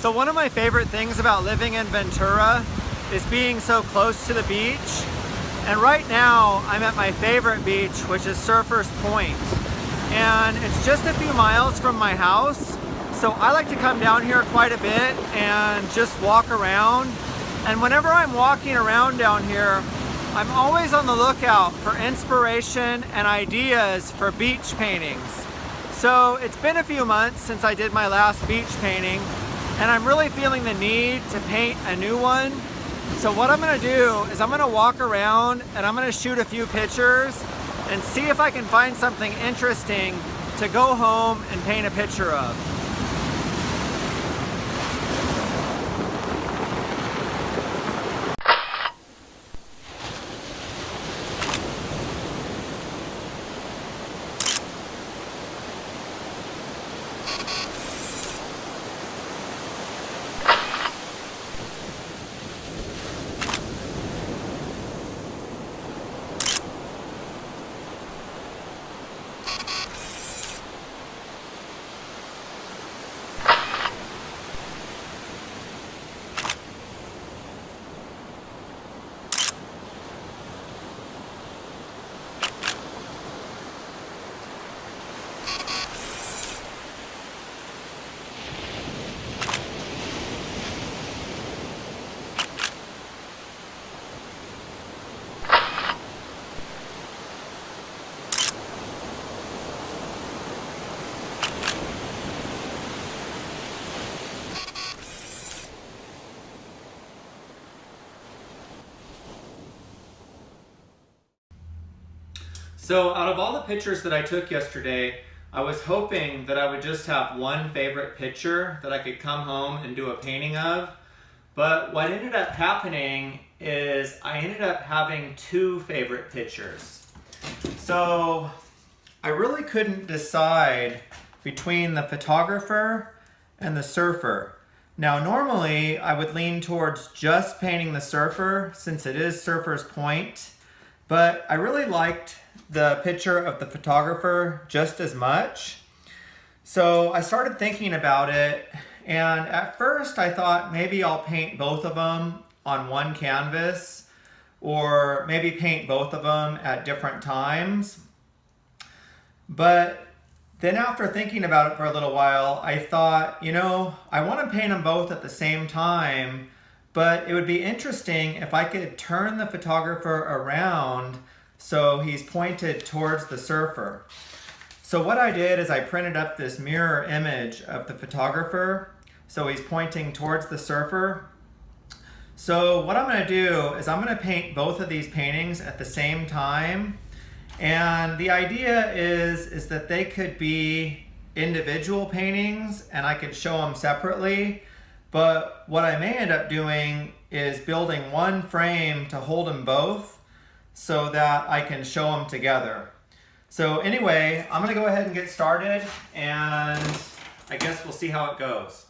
So one of my favorite things about living in Ventura is being so close to the beach. And right now I'm at my favorite beach, which is Surfers Point. And it's just a few miles from my house. So I like to come down here quite a bit and just walk around. And whenever I'm walking around down here, I'm always on the lookout for inspiration and ideas for beach paintings. So it's been a few months since I did my last beach painting, and I'm really feeling the need to paint a new one. So what I'm gonna do is I'm gonna walk around and I'm gonna shoot a few pictures and see if I can find something interesting to go home and paint a picture of. So out of all the pictures that I took yesterday, I was hoping that I would just have one favorite picture that I could come home and do a painting of. But what ended up happening is I ended up having two favorite pictures. So I really couldn't decide between the photographer and the surfer. Now normally I would lean towards just painting the surfer since it is Surfers Point, but I really liked the picture of the photographer just as much. So I started thinking about it, and at first I thought maybe I'll paint both of them on one canvas, or maybe paint both of them at different times. But then after thinking about it for a little while, I thought, you know, I want to paint them both at the same time, but it would be interesting if I could turn the photographer around so he's pointed towards the surfer. So what I did is I printed up this mirror image of the photographer, so he's pointing towards the surfer. So what I'm going to do is I'm going to paint both of these paintings at the same time. And the idea is that they could be individual paintings and I could show them separately. But what I may end up doing is building one frame to hold them both so that I can show them together. So anyway, I'm gonna go ahead and get started, and I guess we'll see how it goes.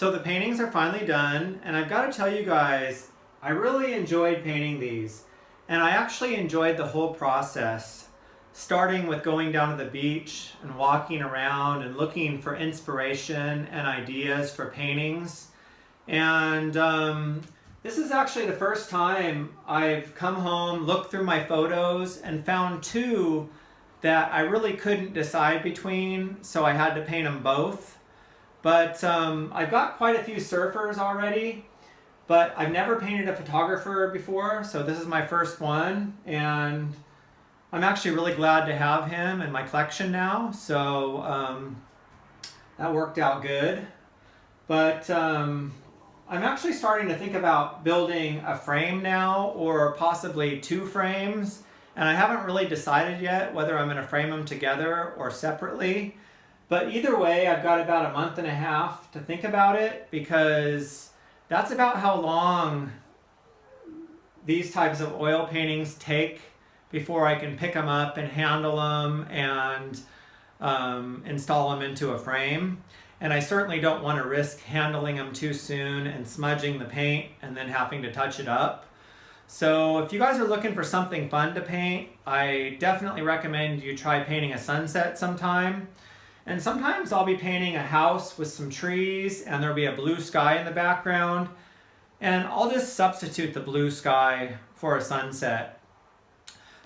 So the paintings are finally done, and I've got to tell you guys, I really enjoyed painting these. And I actually enjoyed the whole process, starting with going down to the beach and walking around and looking for inspiration and ideas for paintings. And this is actually the first time I've come home, looked through my photos, and found two that I really couldn't decide between, so I had to paint them both. But I've got quite a few surfers already, but I've never painted a photographer before, so this is my first one, and I'm actually really glad to have him in my collection now, so that worked out good. But I'm actually starting to think about building a frame now, or possibly two frames, and I haven't really decided yet whether I'm going to frame them together or separately. But either way, I've got about a month and a half to think about it, because that's about how long these types of oil paintings take before I can pick them up and handle them and install them into a frame. And I certainly don't want to risk handling them too soon and smudging the paint and then having to touch it up. So if you guys are looking for something fun to paint, I definitely recommend you try painting a sunset sometime. And sometimes I'll be painting a house with some trees and there'll be a blue sky in the background. And I'll just substitute the blue sky for a sunset.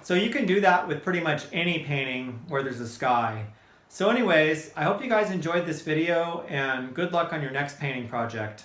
So you can do that with pretty much any painting where there's a sky. So anyways, I hope you guys enjoyed this video, and good luck on your next painting project.